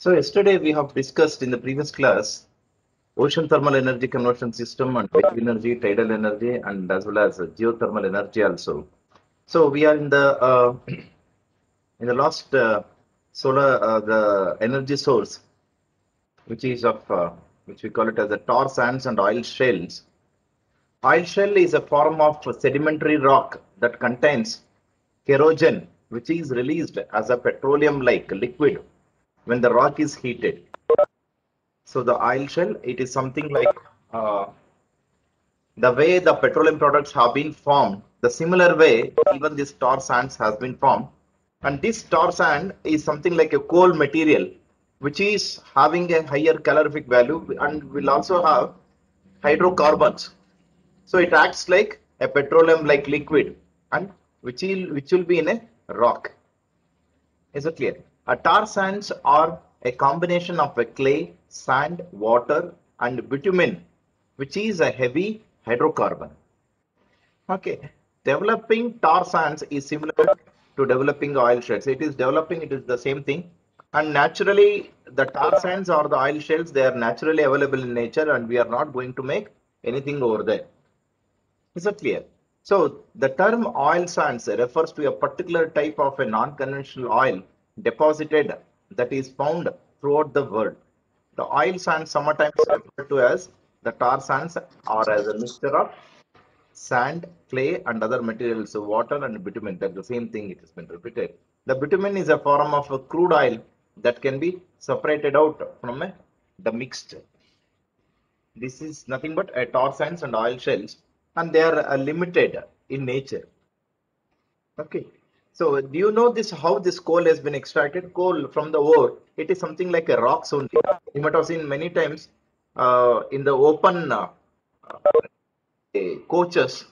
So yesterday we have discussed in the previous class ocean thermal energy conversion system and wave energy, tidal energy, and as well as geothermal energy also. So we are in the last solar the energy source, which is of which we call it as the tar sands and oil shales. Oil shale is a form of sedimentary rock that contains kerogen, which is released as a petroleum-like liquid when the rock is heated. So the oil shale, it is something like uh, the way the petroleum products have been formed, the similar way even this tar sands has been formed. And this tar sand is something like a coal material, which is having a higher calorific value and will also have hydrocarbons. So it acts like a petroleum like liquid and which will be in a rock. Is it clear? A tar sands are a combination of a clay, sand, water, and bitumen, which is a heavy hydrocarbon. Okay, developing tar sands is similar to developing oil shales. It is developing, it is the same thing. And naturally, the tar sands or the oil shales, they are naturally available in nature, and we are not going to make anything over there. Is that clear? So the term oil sands refers to a particular type of a non-conventional oil deposited that is found throughout the world. The oil sands sometimes referred to as the tar sands or as a mixture of sand, clay and other materials, so water and bitumen. That's the same thing, it has been repeated. The bitumen is a form of a crude oil that can be separated out from the mixed. This is nothing but a tar sands and oil shales, and they are limited in nature. Okay. So, do you know this how this coal has been extracted? Coal from the ore, it is something like a rocks only. You might have seen many times in the open coaches,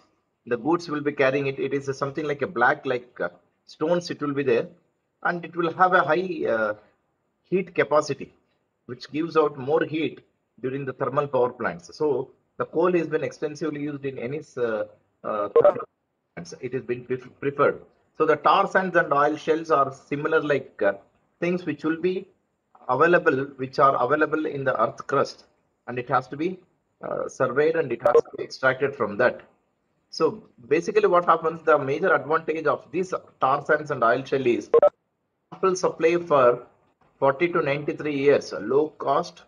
the goods will be carrying it. It is something like a black, like stones. It will be there, and it will have a high heat capacity, which gives out more heat during the thermal power plants. So the coal has been extensively used in any thermal plants. It has been preferred. So the tar sands and oil shales are similar, like things which will be available, which are available in the earth crust, and it has to be surveyed and it has to be extracted from that. So basically, what happens? The major advantage of these tar sands and oil shale is ample supply for 40 to 93 years, low cost,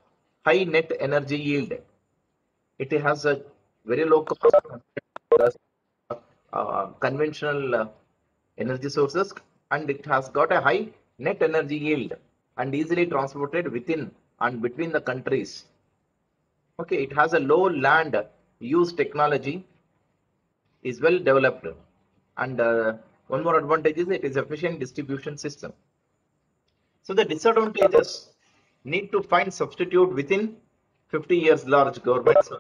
high net energy yield. It has a very low cost compared to conventional energy sources, and it has got a high net energy yield and easily transported within and between the countries. Okay, it has a low land use technology, is well developed, and one more advantage is it is efficient distribution system. So the disadvantages: need to find substitute within 50 years, large governments,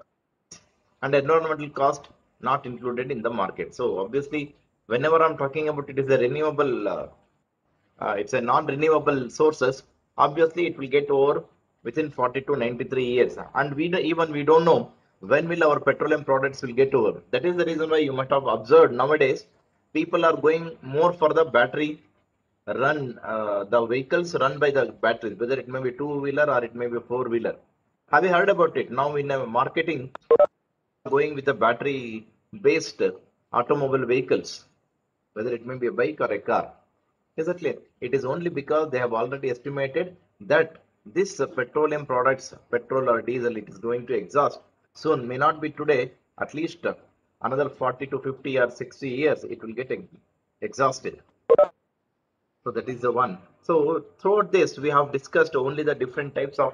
and environmental cost not included in the market. So obviously, whenever I'm talking about it is a renewable, it's a non-renewable sources. Obviously, it will get over within 40 to 93 years, and even we don't know when will our petroleum products will get over. That is the reason why you might have observed nowadays people are going more for the battery run, the vehicles run by the batteries, whether it may be two-wheeler or it may be four-wheeler. Have you heard about it? Now in marketing, going with the battery based automobile vehicles, whether it may be a bike or a car. Is that clear? It is only because they have already estimated that this petroleum products, petrol or diesel, it is going to exhaust soon. May not be today, at least another 40 to 50 or 60 years, it will get exhausted. So that is the one. So throughout this, we have discussed only the different types of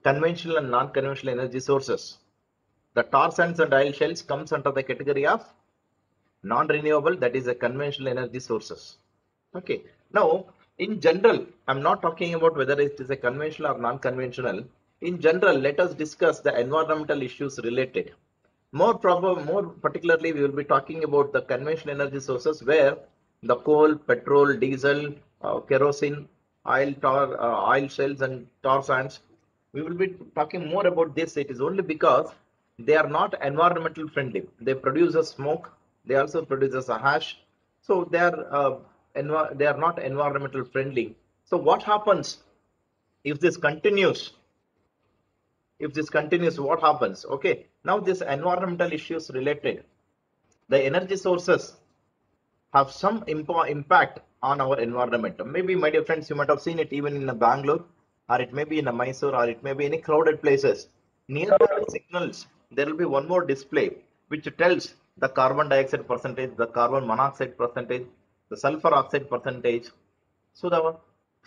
conventional and non-conventional energy sources. The tar sands and oil shales comes under the category of non-renewable, that is a conventional energy sources. Okay. Now, in general, I'm not talking about whether it is a conventional or non-conventional. In general, let us discuss the environmental issues related. More particularly, we will be talking about the conventional energy sources where the coal, petrol, diesel, kerosene, oil shells, and tar sands. We will be talking more about this. It is only because they are not environmental friendly. They produce a smoke. They also produce a hash. So they are not environmental friendly. So what happens? If this continues, what happens? Okay, now this environmental issues related, the energy sources have some impact on our environment. Maybe, my dear friends, you might have seen it even in Bangalore, or it may be in Mysore, or it may be any crowded places. Near the signals, there will be one more display which tells the carbon dioxide percentage, the carbon monoxide percentage, the sulfur oxide percentage. So the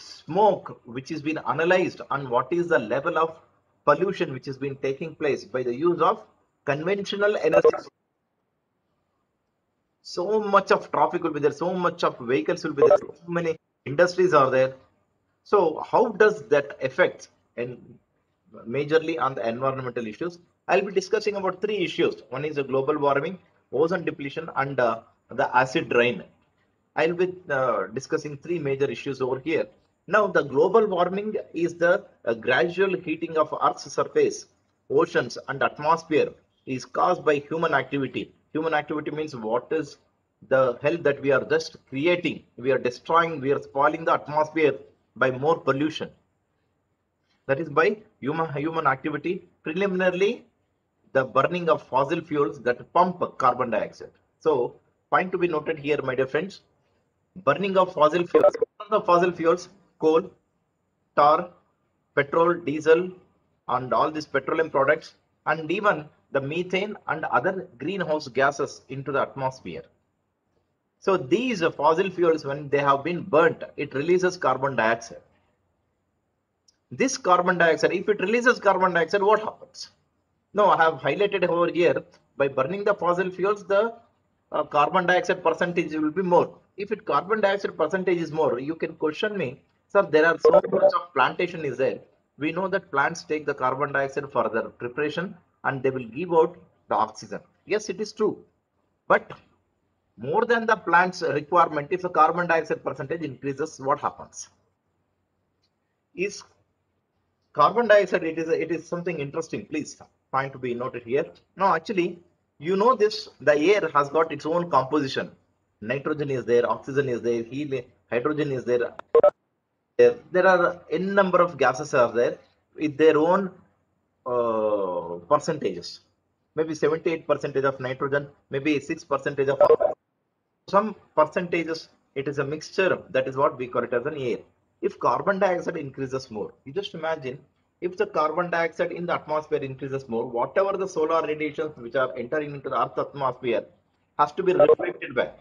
smoke which is being analyzed on what is the level of pollution which is been taking place by the use of conventional energy. So much of traffic will be there, so much of vehicles will be there, so many industries are there. So how does that affect and majorly on the environmental issues? I'll be discussing about three issues. One is the global warming, ozone depletion, and the acid rain. I'll be discussing three major issues over here. Now, the global warming is the gradual heating of Earth's surface, oceans, and atmosphere is caused by human activity. Human activity means what is the health that we are just creating. We are destroying, we are spoiling the atmosphere by more pollution. That is by human activity. Preliminarily, the burning of fossil fuels that pump carbon dioxide. So, point to be noted here, my dear friends. Burning of fossil fuels. The fossil fuels, coal, tar, petrol, diesel, and all these petroleum products, and even the methane and other greenhouse gases into the atmosphere. So these fossil fuels, when they have been burnt, it releases carbon dioxide. This carbon dioxide, if it releases carbon dioxide, what happens? Now, I have highlighted over here, by burning the fossil fuels, the carbon dioxide percentage will be more. If it carbon dioxide percentage is more, you can question me, sir, there are so much of plantation is there. We know that plants take the carbon dioxide for their preparation and they will give out the oxygen. Yes, it is true. But more than the plant's requirement, if the carbon dioxide percentage increases, what happens? Is carbon dioxide, it is something interesting, please find to be noted here. No, actually, you know this, the air has got its own composition. Nitrogen is there, oxygen is there, helium, hydrogen is there. There are n number of gases are there with their own percentages. Maybe 78 percentage of nitrogen, maybe 6 percentage of oxygen. Some percentages, it is a mixture. That is what we call it as an air. If carbon dioxide increases more, you just imagine, if the carbon dioxide in the atmosphere increases more, whatever the solar radiations which are entering into the earth atmosphere has to be reflected back.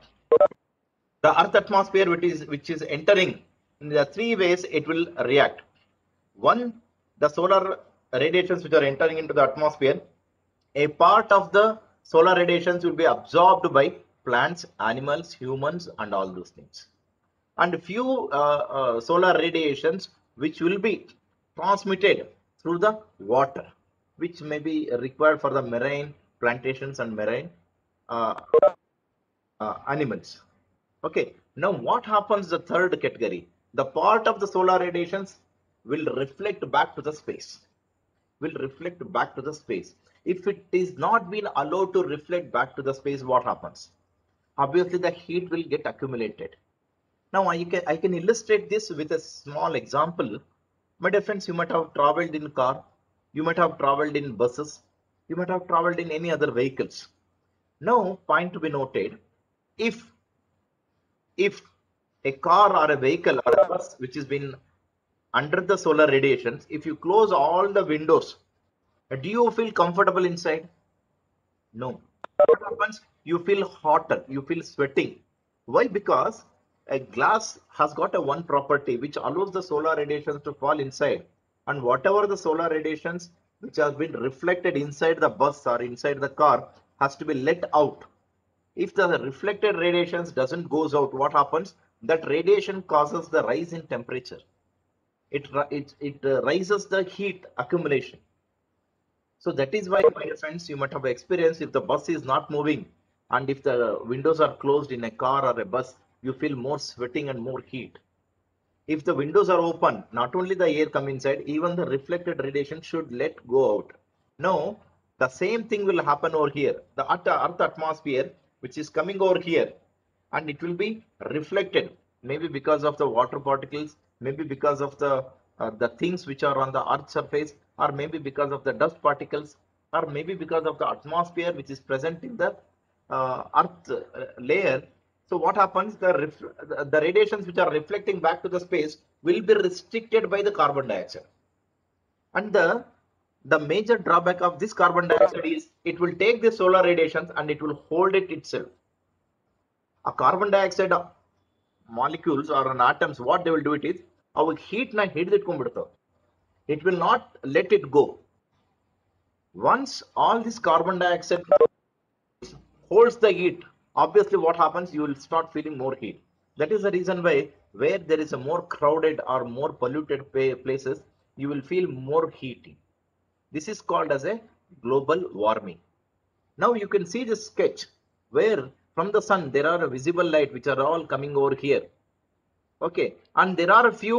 The earth atmosphere which is entering, in the three ways it will react. One, the solar radiations which are entering into the atmosphere, a part of the solar radiations will be absorbed by plants, animals, humans, and all those things. And few solar radiations which will be transmitted through the water, which may be required for the marine plantations and marine uh, animals. Okay, now what happens the third category? The part of the solar radiations will reflect back to the space. If it is not been allowed to reflect back to the space, what happens? Obviously, the heat will get accumulated. Now, I can illustrate this with a small example. My dear friends, you might have traveled in car, you might have traveled in buses, you might have traveled in any other vehicles. Now, point to be noted, if if a car or a vehicle or a bus which has been under the solar radiations, if you close all the windows, do you feel comfortable inside? No. What happens? You feel hotter, you feel sweating. Why? Because a glass has got a one property which allows the solar radiations to fall inside, and whatever the solar radiations which have been reflected inside the bus or inside the car has to be let out. If the reflected radiations doesn't goes out, what happens? That radiation causes the rise in temperature. It rises the heat accumulation. So that is why, my friends, you might have experienced, if the bus is not moving and if the windows are closed in a car or a bus, you feel more sweating and more heat. If the windows are open, not only the air come inside, even the reflected radiation should let go out. Now, the same thing will happen over here. The earth atmosphere, which is coming over here, and it will be reflected, maybe because of the water particles, maybe because of the the things which are on the earth surface, or maybe because of the dust particles, or maybe because of the atmosphere which is present in the earth layer. So what happens, the radiations which are reflecting back to the space will be restricted by the carbon dioxide. And the major drawback of this carbon dioxide is it will take the solar radiations and it will hold it itself. A carbon dioxide molecules or an atoms, what they will do it is, our heat na ಹಿಡಿದಿಟ್ಕೊಂಡ್ಬಿಡ್ತಾವೆ. It will not let it go. Once all this carbon dioxide holds the heat, obviously what happens, you will start feeling more heat. That is the reason why where there is a more crowded or more polluted places, you will feel more heat. This is called as a global warming. Now you can see this sketch where from the sun there are a visible light which are all coming over here. Okay, and there are a few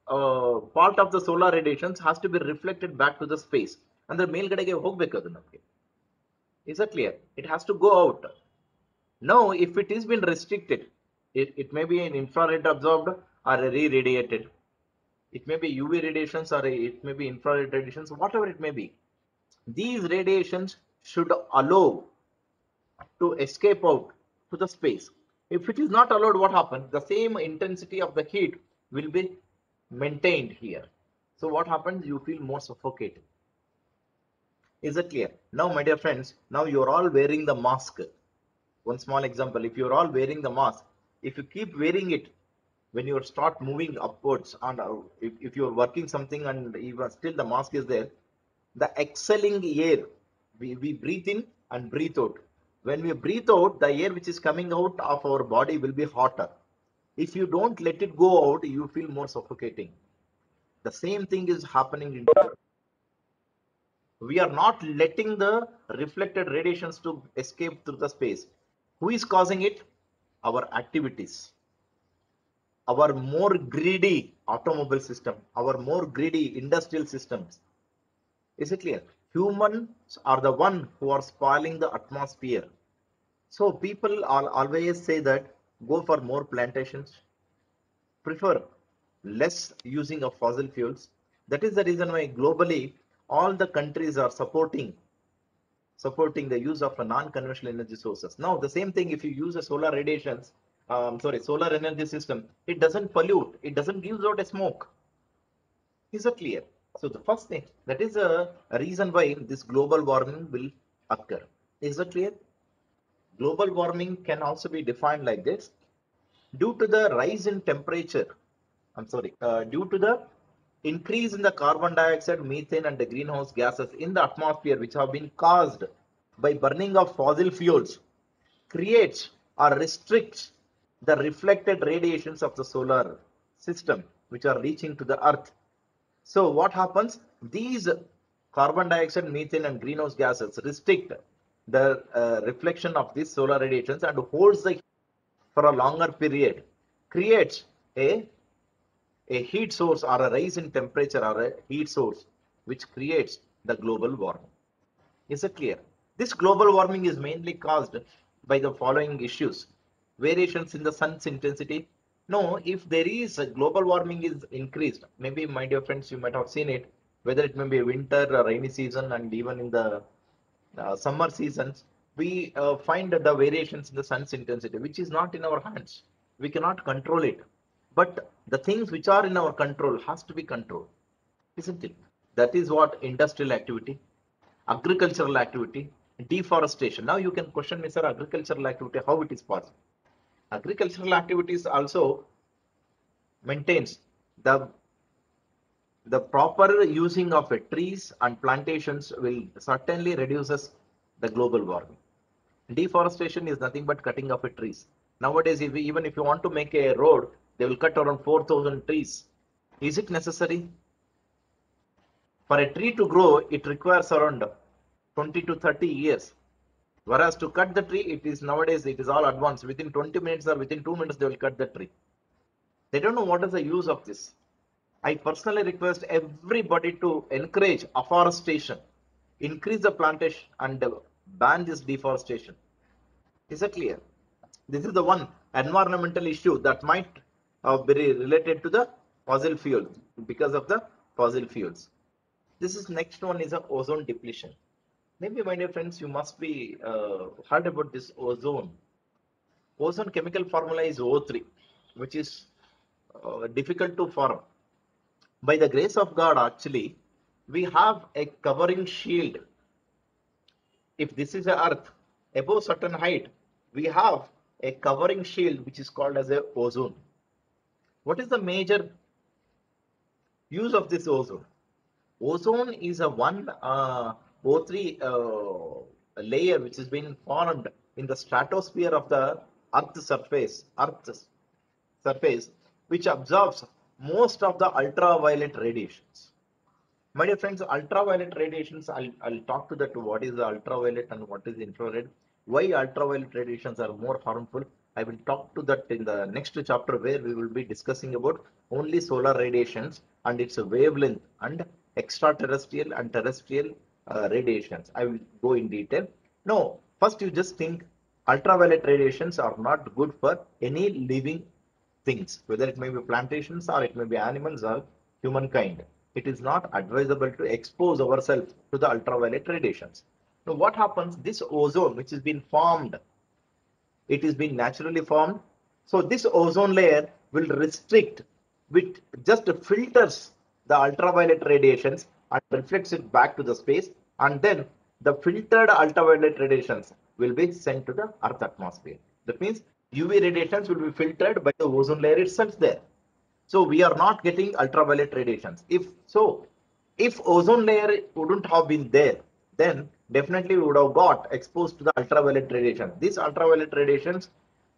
part of the solar radiations has to be reflected back to the space. And the ಮೇಲ್ಗಡೆಗೆ ಹೋಗ್ಬೇಕು ಅದು ನಮಗೆ. Is that clear? It has to go out. Now, if it is been restricted, it may be an infrared absorbed or a re-radiated. It may be UV radiations or it may be infrared radiations, whatever it may be. These radiations should allow to escape out to the space. If it is not allowed, what happens? The same intensity of the heat will be maintained here. So what happens? You feel more suffocated. Is it clear? Now, my dear friends, now you are all wearing the mask. One small example, if you are all wearing the mask, if you keep wearing it, when you start moving upwards and if you are working something and even still the mask is there, the exhaling air, we breathe in and breathe out. When we breathe out, the air which is coming out of our body will be hotter. If you don't let it go out, you feel more suffocating. The same thing is happening in here. We are not letting the reflected radiations to escape through the space. Who is causing it? Our activities. Our more greedy automobile system, our more greedy industrial systems. Is it clear? Humans are the one who are spoiling the atmosphere. So people always say that go for more plantations, prefer less using of fossil fuels. That is the reason why globally all the countries are supporting the use of a non-conventional energy sources. Now the same thing, if you use a solar radiations, solar energy system, it doesn't pollute, it doesn't give out a smoke. Is it clear? So the first thing, that is a reason why this global warming will occur. Is it clear? Global warming can also be defined like this. Due to the rise in temperature, due to the increase in the carbon dioxide, methane and the greenhouse gases in the atmosphere which have been caused by burning of fossil fuels, creates or restricts the reflected radiations of the solar system which are reaching to the earth. So what happens? These carbon dioxide, methane and greenhouse gases restrict the reflection of these solar radiations and holds the heat for a longer period, creates a heat source or a rise in temperature or a heat source which creates the global warming. Is it clear? This global warming is mainly caused by the following issues. Variations in the sun's intensity. No, if there is a global warming is increased, maybe my dear friends, you might have seen it, whether it may be winter or rainy season and even in the summer seasons, we find the variations in the sun's intensity, which is not in our hands. We cannot control it. But the things which are in our control has to be controlled, isn't it? That is what industrial activity, agricultural activity, deforestation. Now you can question me, sir, agricultural activity, how it is possible? Agricultural activities also maintains the proper using of trees and plantations will certainly reduces the global warming. Deforestation is nothing but cutting of trees. Nowadays, even if you want to make a road, they will cut around 4,000 trees. Is it necessary? For a tree to grow, it requires around 20 to 30 years. Whereas to cut the tree, it is nowadays, it is all advanced. Within 20 minutes or within 2 minutes, they will cut the tree. They don't know what is the use of this. I personally request everybody to encourage afforestation, increase the plantation and ban this deforestation. Is it clear? This is the one environmental issue that might be related to the fossil fuels, because of the fossil fuels. This is next one is a ozone depletion. Maybe, my dear friends, you must be heard about this ozone. Ozone chemical formula is O3, which is difficult to form. By the grace of God, actually, we have a covering shield. If this is a earth above certain height, we have a covering shield which is called as a ozone. What is the major use of this ozone? Ozone is a one O3 layer which has been formed in the stratosphere of the Earth's surface, which absorbs most of the ultraviolet radiations. My dear friends, ultraviolet radiations, I'll talk to that what is the ultraviolet and what is infrared. Why ultraviolet radiations are more harmful. I will talk to that in the next chapter where we will be discussing about only solar radiations and its wavelength and extraterrestrial and terrestrial radiations. I will go in detail. No, first you just think ultraviolet radiations are not good for any living things, whether it may be plantations or it may be animals or humankind. It is not advisable to expose ourselves to the ultraviolet radiations. Now, what happens? This ozone, which has been formed, it is been naturally formed. So this ozone layer will restrict, which just filters the ultraviolet radiations and reflects it back to the space, and then the filtered ultraviolet radiations will be sent to the Earth atmosphere. That means UV radiations will be filtered by the ozone layer itself there. So we are not getting ultraviolet radiations. If ozone layer wouldn't have been there, then definitely we would have got exposed to the ultraviolet radiation. These ultraviolet radiations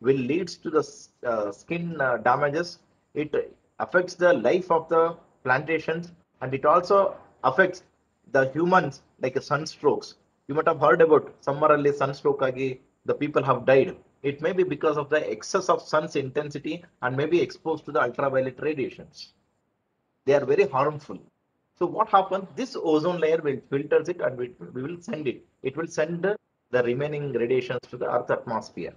will lead to the skin damages. It affects the life of the plantations, and it also affects the humans like sunstrokes. You might have heard about summerally sunstroke agi the people have died. It may be because of the excess of sun's intensity and may be exposed to the ultraviolet radiations. They are very harmful. So what happens? This ozone layer will filters it and we will send it. It will send the remaining radiations to the Earth atmosphere.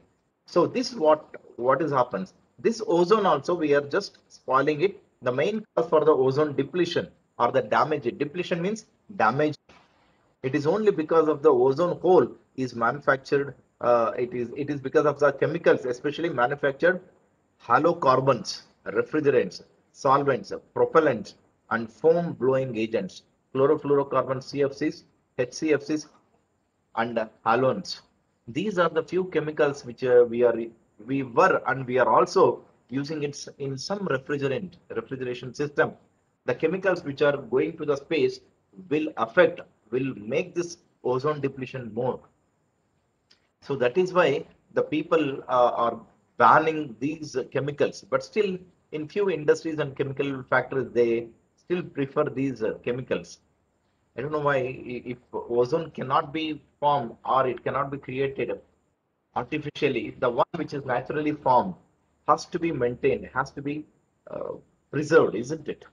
So this what is happens? This ozone also we are just spoiling it. The main cause for the ozone depletion or the damage. Depletion means damage. It is only because of the ozone hole is manufactured. It is because of the chemicals, especially manufactured halocarbons, refrigerants, solvents, propellants, and foam blowing agents, chlorofluorocarbon CFCs, HCFCs, and halogens. These are the few chemicals which we were and we are also using it in some refrigeration system. The chemicals which are going to the space will make this ozone depletion more. So that is why the people are banning these chemicals. But still, in few industries and chemical factories, they still prefer these chemicals. I don't know why. If ozone cannot be formed or it cannot be created artificially, the one which is naturally formed has to be maintained, has to be uh, preserved, isn't it?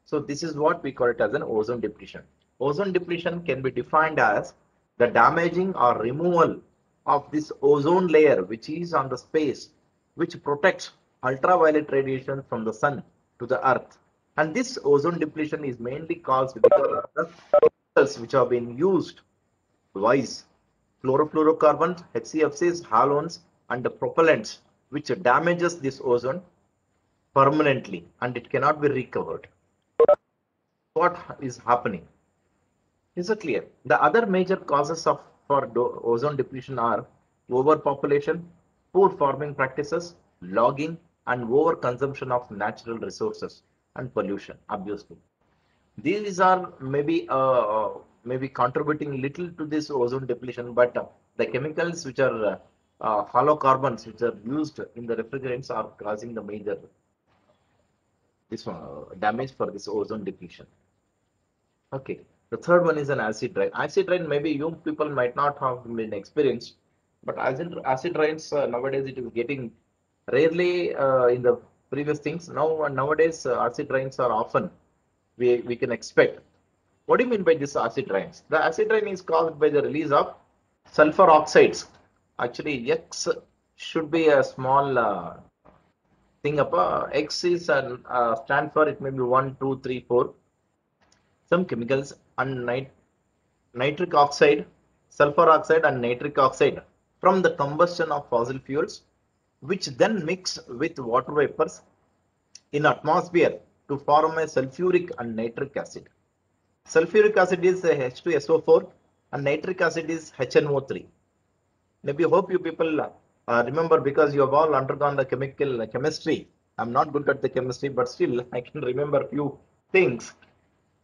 So this is what we call it as an ozone depletion. Ozone depletion can be defined as the damaging or removal of this ozone layer which is on the space, which protects ultraviolet radiation from the sun to the earth. And this ozone depletion is mainly caused because of the chemicals which have been used wise, chlorofluorocarbons, HCFCs, halogens, and the propellants, which damages this ozone permanently and it cannot be recovered. What is happening? Is it clear? The other major causes of for ozone depletion are overpopulation, poor farming practices, logging, and overconsumption of natural resources and pollution. Obviously, these are maybe contributing little to this ozone depletion, but the chemicals which are halocarbons which are used in the refrigerants are causing the major this damage for this ozone depletion. Okay. The third one is an acid rain. Acid rain, maybe you people might not have been experienced, but acid rains nowadays it is getting rarely in the previous things. Nowadays acid rains are often we can expect. What do you mean by this acid rains? The acid rain is caused by the release of sulfur oxides. Actually, X should be a small thing up. X is an stand for, it may be 1, 2, 3, 4. Some chemicals and nitric oxide, sulfur oxide and nitric oxide from the combustion of fossil fuels, which then mix with water vapors in atmosphere to form a sulfuric and nitric acid. Sulfuric acid is H2SO4 and nitric acid is HNO3. Maybe hope you people remember, because you have all undergone the chemistry. I'm not good at the chemistry, but still I can remember few things.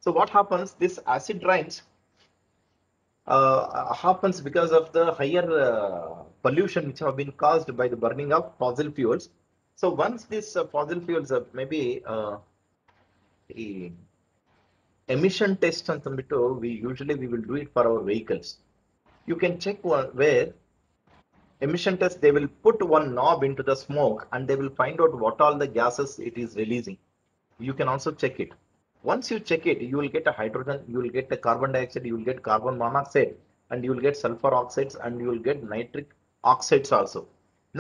So what happens? This acid rains happens because of the higher pollution which have been caused by the burning of fossil fuels. So once these fossil fuels maybe ಈ emission test ಅಂತಂದ್ಬಿಟ್ಟು we will do it for our vehicles. You can check where emission test, they will put one knob into the smoke and they will find out what all the gases it is releasing. You can also check it. Once you check it, you will get a hydrogen, you will get a carbon dioxide, you will get carbon monoxide, and you will get sulfur oxides, and you will get nitric oxides also.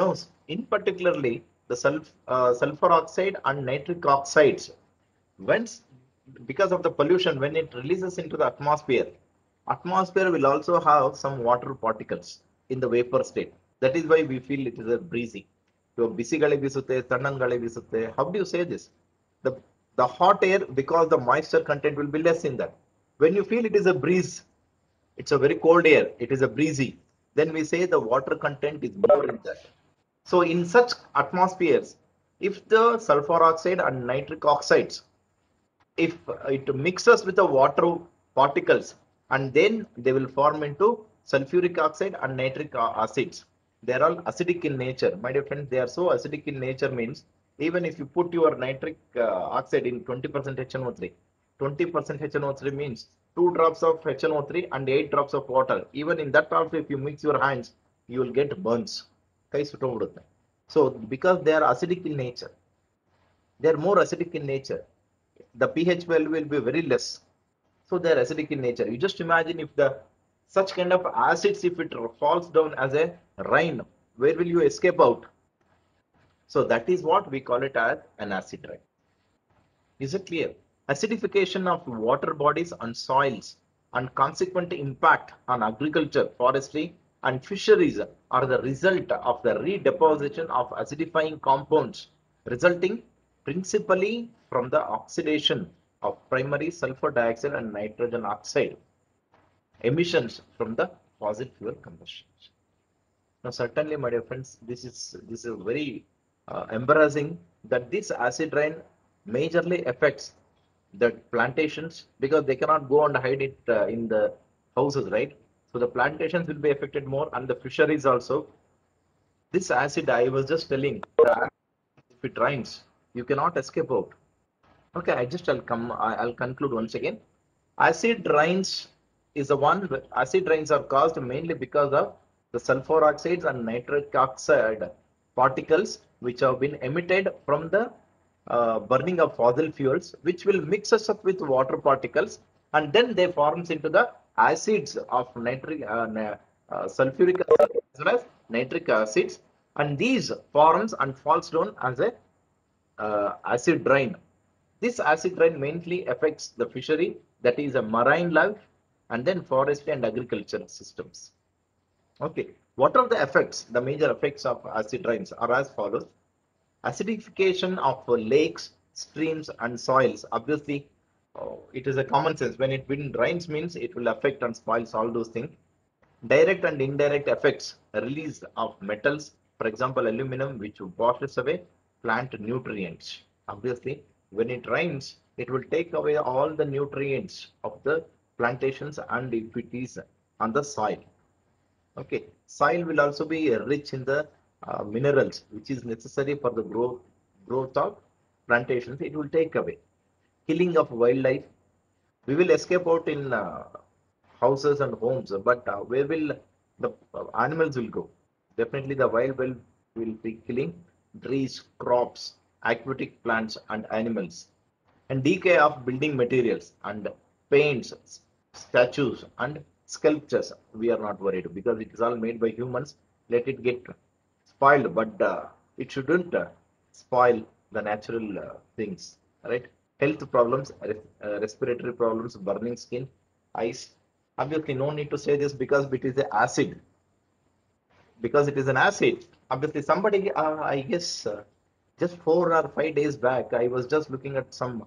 No, in particularly the sulfur oxide and nitric oxides, once, because of the pollution, when it releases into the atmosphere will also have some water particles in the vapor state. That is why we feel it is a breezy. So ಬಿಸಿ ಗಾಳಿ ಬೀಸುತ್ತೆ, ತಣ್ಣನ್ ಗಾಳಿ ಬೀಸುತ್ತೆ. How do you say this? The the hot air, because the moisture content will be less in that. When you feel it is a breeze, it's a very cold air, it is a breezy, then we say the water content is more in that. So in such atmospheres, if the sulfur oxide and nitric oxides, if it mixes with the water particles, and then they will form into sulfuric oxide and nitric acids. They are all acidic in nature, my dear friends. They are so acidic in nature means, even if you put your nitric oxide in 20% HNO3, 20% HNO3 means 2 drops of HNO3 and 8 drops of water. Even in that also, if you mix your hands, you will get burns. So because they are acidic in nature, they are more acidic in nature, the pH value will be very less. So they are acidic in nature. You just imagine, if the such kind of acids, if it falls down as a rain, where will you escape out? So that is what we call it as an acid rain. Is it clear? Acidification of water bodies and soils and consequent impact on agriculture, forestry, and fisheries are the result of the redeposition of acidifying compounds, resulting principally from the oxidation of primary sulfur dioxide and nitrogen oxide emissions from the fossil fuel combustion. Now, certainly, my dear friends, this is very embarrassing that this acid rain majorly affects the plantations, because they cannot go and hide it in the houses, right? So the plantations will be affected more, and the fisheries also. This acid, I was just telling, that if it rains, you cannot escape out. Okay, I'll conclude once again. Acid rains is the one. Acid rains are caused mainly because of the sulfur oxides and nitric oxide particles which have been emitted from the burning of fossil fuels, which will mix us up with water particles, and then they forms into the acids of sulfuric acid as well as nitric acids, and these forms and falls down as a acid rain. This acid rain mainly affects the fishery, that is a marine life, and then forestry and agricultural systems. Okay, what are the effects? The major effects of acid rains are as follows. Acidification of lakes, streams, and soils. Obviously, it is a common sense. When it wind rains means it will affect and spoils all those things. Direct and indirect effects, release of metals, for example, aluminum, which washes away plant nutrients. Obviously, when it rains, it will take away all the nutrients of the plantations, and if it is on the soil. Okay, soil will also be rich in the minerals which is necessary for the growth of plantations. It will take away. Killing of wildlife. We will escape out in houses and homes, but where will the animals will go? Definitely, the wild will be killing trees, crops, aquatic plants, and animals. And decay of building materials and paints, statues, and sculptures. We are not worried, because it is all made by humans. Let it get spoiled, but it shouldn't spoil the natural things, right? Health problems, respiratory problems, burning skin, eyes. Obviously no need to say this because it is an acid, because it is an acid. Obviously somebody, I guess, just 4 or 5 days back, I was just looking at some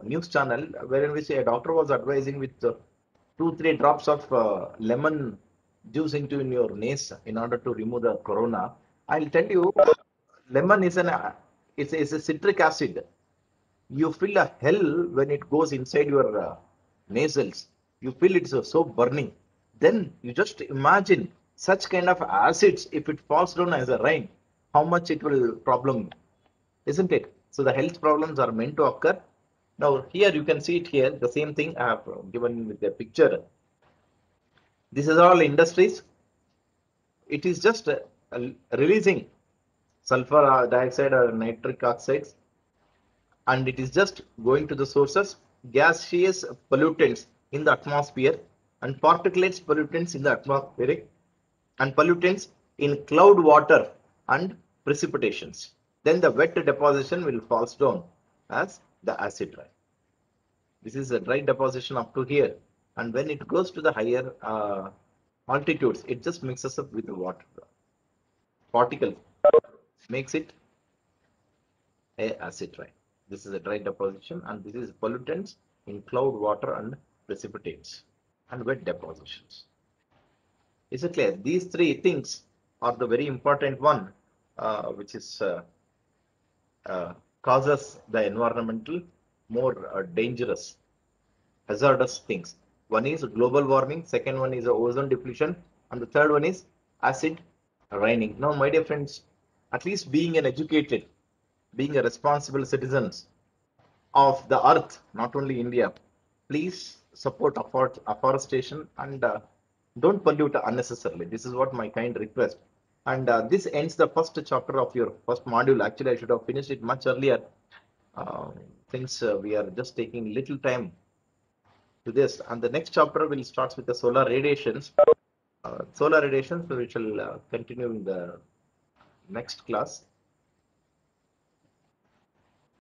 news channel wherein which a doctor was advising with 2 3 drops of lemon juice into in your nose in order to remove the corona. I'll tell you, lemon is an it's a citric acid. You feel a hell when it goes inside your nasals. You feel it's so burning. Then you just imagine such kind of acids, if it falls down as a rain, how much it will problem, isn't it? So the health problems are meant to occur. Now here you can see it here, the same thing I have given with the picture. This is all industries. It is just releasing sulfur dioxide or nitric oxides, and it is just going to the sources, gaseous pollutants in the atmosphere, and particulates pollutants in the atmospheric, and pollutants in cloud water and precipitations. Then the wet deposition will falls down as the acid rain. This is a dry deposition up to here, and when it goes to the higher altitudes, it just mixes up with the water particle, makes it a acid rain. This is a dry deposition, and this is pollutants in cloud water and precipitates and wet depositions. Is it clear? These three things are the very important one, which is causes the environmental more dangerous, hazardous things. One is global warming, second one is ozone depletion, and the third one is acid raining. Now, my dear friends, at least being an educated, being a responsible citizens of the earth, not only India, please support afforestation and don't pollute unnecessarily. This is what my kind request. And this ends the first chapter of your first module. Actually, I should have finished it much earlier. Uh, Since we are just taking little time to this, and the next chapter will start with the solar radiations. Solar radiations, which will continue in the next class.